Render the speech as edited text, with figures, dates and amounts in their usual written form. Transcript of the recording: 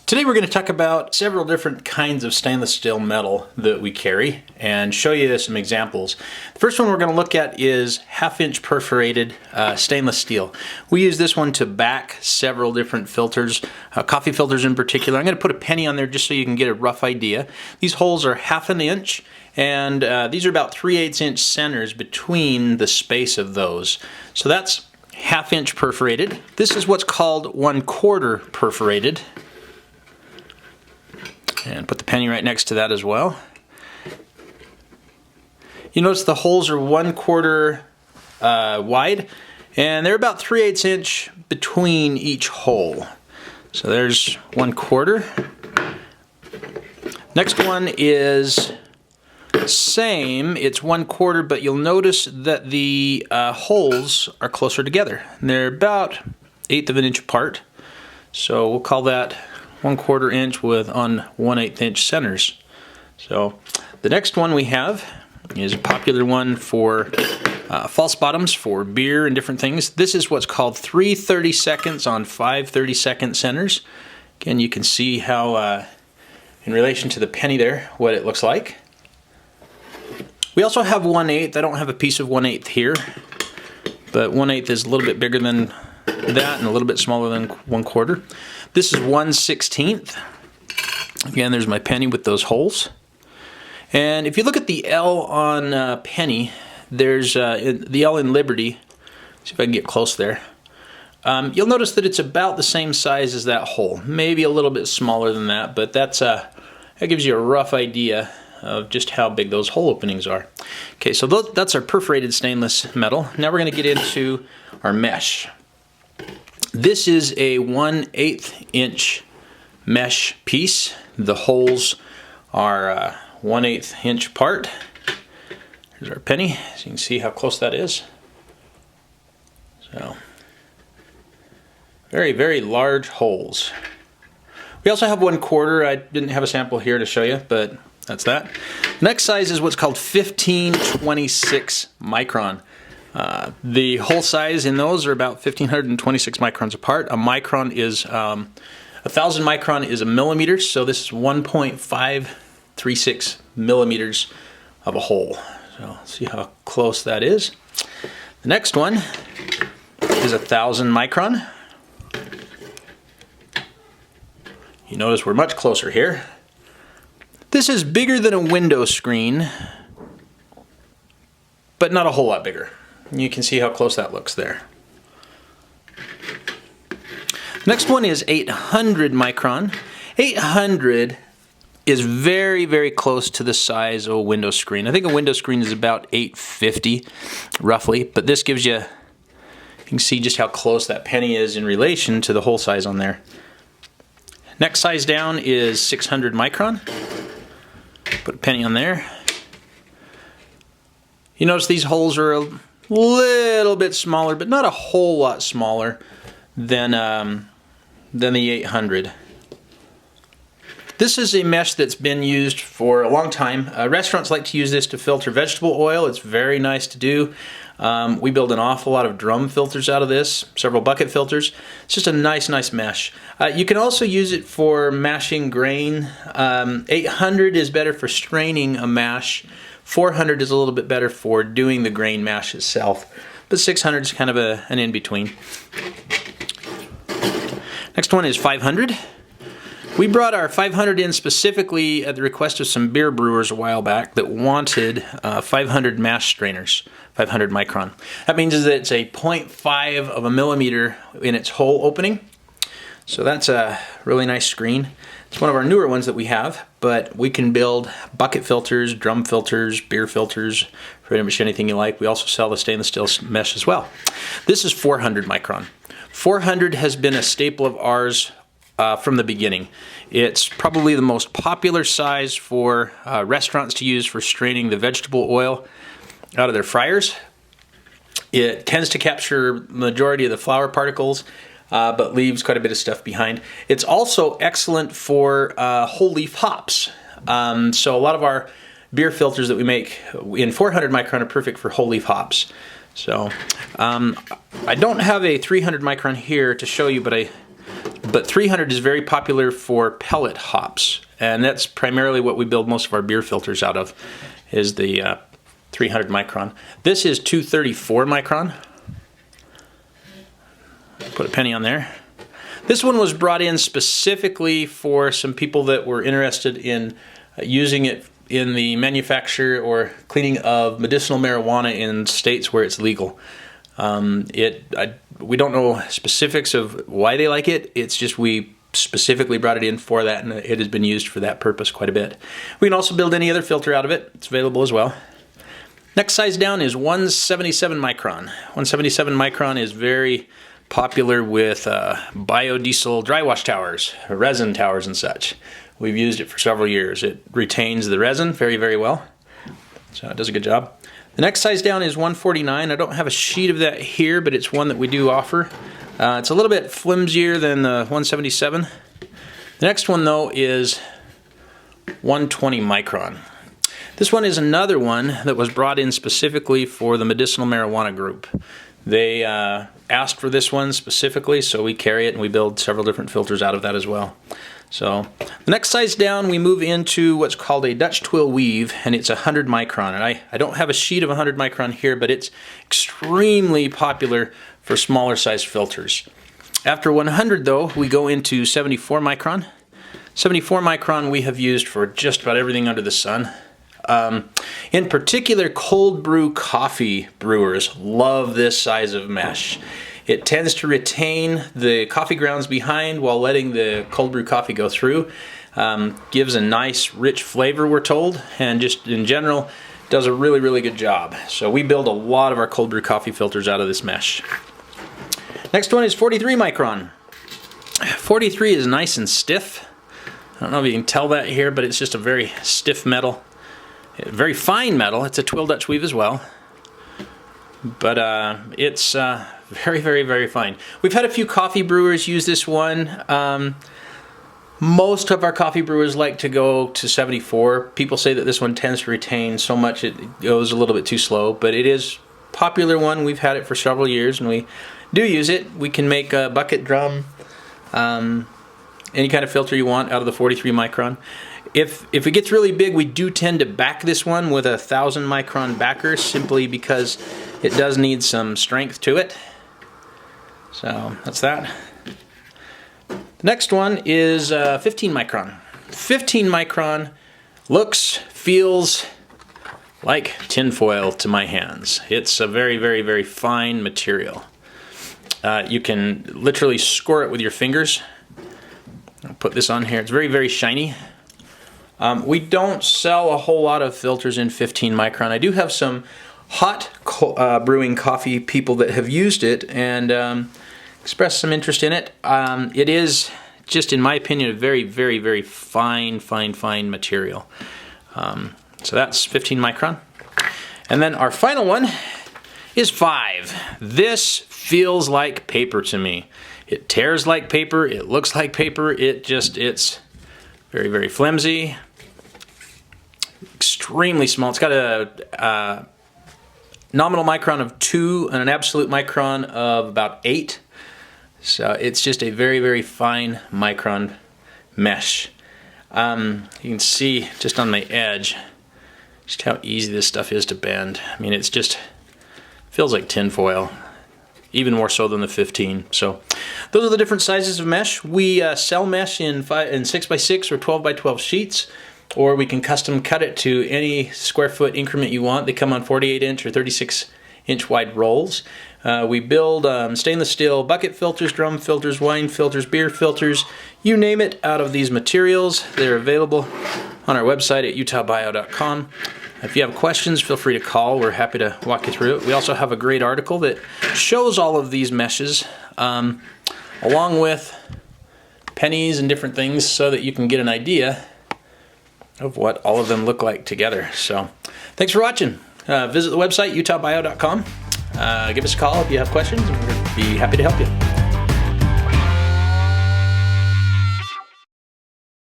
Today we're going to talk about several different kinds of stainless steel metal that we carry and show you some examples. The first one we're going to look at is 1/2-inch perforated stainless steel. We use this one to back several different filters, coffee filters in particular. I'm going to put a penny on there just so you can get a rough idea. These holes are 1/2 inch and these are about 3/8 inch centers between the space of those. So that's 1/2-inch perforated. This is what's called 1/4 perforated. And put the penny right next to that as well. You notice the holes are 1/4 wide, and they're about 3/8 inch between each hole. So there's 1/4. Next one is same. It's 1/4, but you'll notice that the holes are closer together. And they're about 1/8 of an inch apart. So we'll call that 1/4 inch with on 1/8 inch centers. So the next one we have is a popular one for false bottoms for beer and different things. This is what's called 3 30-seconds on 5 30-second centers. Again, you can see how in relation to the penny there what it looks like. We also have 1/8. I don't have a piece of 1/8 here, but 1/8 is a little bit bigger than that and a little bit smaller than 1/4. This is 1/16. Again, there's my penny with those holes. And if you look at the L on penny, there's the L in Liberty. See if I can get close there. You'll notice that it's about the same size as that hole. Maybe a little bit smaller than that, but that gives you a rough idea of just how big those hole openings are. Okay, so that's our perforated stainless metal. Now we're going to get into our mesh. This is a 1/8 inch mesh piece. The holes are 1/8 inch apart. Here's our penny, so you can see how close that is. So, very, very large holes. We also have 1/4. I didn't have a sample here to show you, but that's that. Next size is what's called 1526 micron. The hole size in those are about 1526 microns apart. A micron is 1,000 micron is a millimeter, so this is 1.536 millimeters of a hole. So see how close that is. The next one is 1,000 micron. You notice we're much closer here. This is bigger than a window screen, but not a whole lot bigger. You can see how close that looks there. Next one is 800 micron. 800 is very, very close to the size of a window screen. I think a window screen is about 850 roughly, but this gives you can see just how close that penny is in relation to the hole size on there. Next size down is 600 micron. Put a penny on there. You notice these holes are a little bit smaller, but not a whole lot smaller than the 800. This is a mesh that's been used for a long time. Restaurants like to use this to filter vegetable oil. It's very nice to do. We build an awful lot of drum filters out of this, several bucket filters. It's just a nice mesh. You can also use it for mashing grain. 800 is better for straining a mash. 400 is a little bit better for doing the grain mash itself, but 600 is kind of an in-between. Next one is 500. We brought our 500 in specifically at the request of some beer brewers a while back that wanted 500 mash strainers, 500 micron. That means that it's a 0.5 of a millimeter in its hole opening. So that's a really nice screen. It's one of our newer ones that we have, but we can build bucket filters, drum filters, beer filters, pretty much anything you like. We also sell the stainless steel mesh as well. This is 400 micron. 400 has been a staple of ours from the beginning. It's probably the most popular size for restaurants to use for straining the vegetable oil out of their fryers. It tends to capture the majority of the flour particles, but leaves quite a bit of stuff behind. It's also excellent for whole leaf hops. So a lot of our beer filters that we make in 400 micron are perfect for whole leaf hops. So I don't have a 300 micron here to show you, but But 300 is very popular for pellet hops, and that's primarily what we build most of our beer filters out of, is the 300 micron. This is 234 micron. Put a penny on there. This one was brought in specifically for some people that were interested in using it in the manufacture or cleaning of medicinal marijuana in states where it's legal. We don't know specifics of why they like it. It's just we specifically brought it in for that, and it has been used for that purpose quite a bit. We can also build any other filter out of it. It's available as well. Next size down is 177 micron. 177 micron is very popular with biodiesel dry wash towers, resin towers and such. We've used it for several years. It retains the resin very, very well, so it does a good job. The next size down is 149. I don't have a sheet of that here, but it's one that we do offer. It's a little bit flimsier than the 177. The next one, though, is 120 micron. This one is another one that was brought in specifically for the medicinal marijuana group. They asked for this one specifically, so we carry it and we build several different filters out of that as well. So the next size down, we move into what's called a Dutch twill weave, and it's 100 micron. And I don't have a sheet of 100 micron here, but it's extremely popular for smaller size filters. After 100, though, we go into 74 micron. 74 micron we have used for just about everything under the sun. In particular, cold brew coffee brewers love this size of mesh. It tends to retain the coffee grounds behind while letting the cold brew coffee go through. Gives a nice rich flavor, we're told, and just in general does a really, really good job. So we build a lot of our cold brew coffee filters out of this mesh. Next one is 43 micron. 43 is nice and stiff. I don't know if you can tell that here, but it's just a very stiff metal. Very fine metal. It's a twill Dutch weave as well. But it's very, very, very fine. We've had a few coffee brewers use this one. Most of our coffee brewers like to go to 74. People say that this one tends to retain so much it goes a little bit too slow, but it is a popular one. We've had it for several years, and we do use it. We can make a bucket drum, any kind of filter you want out of the 43 micron. If it gets really big, we do tend to back this one with a 1000 micron backer, simply because it does need some strength to it. So that's that. The next one is 15 micron. 15 micron looks, feels like tinfoil to my hands. It's a very, very, very fine material. You can literally score it with your fingers. I'll put this on here. It's very, very shiny. We don't sell a whole lot of filters in 15 micron. I do have some hot brewing coffee people that have used it and expressed some interest in it. It is, just in my opinion, a very, very, very fine, fine, fine material. So that's 15 micron. And then our final one is 5. This feels like paper to me. It tears like paper. It looks like paper. It's very, very flimsy. Extremely small. It's got a nominal micron of 2 and an absolute micron of about 8. So it's just a very, very fine micron mesh. You can see just on the edge just how easy this stuff is to bend. I mean, it's just feels like tinfoil, even more so than the 15. So those are the different sizes of mesh. We sell mesh in 6x6 or 12x12 sheets, or we can custom cut it to any square foot increment you want. They come on 48-inch or 36-inch wide rolls. We build stainless steel bucket filters, drum filters, wine filters, beer filters, you name it, out of these materials. They're available on our website at utahbio.com. If you have questions, feel free to call. We're happy to walk you through it. We also have a great article that shows all of these meshes, along with pennies and different things, so that you can get an idea of what all of them look like together. So thanks for watching. Visit the website, utahbio.com. Give us a call if you have questions, and we'd be happy to help you.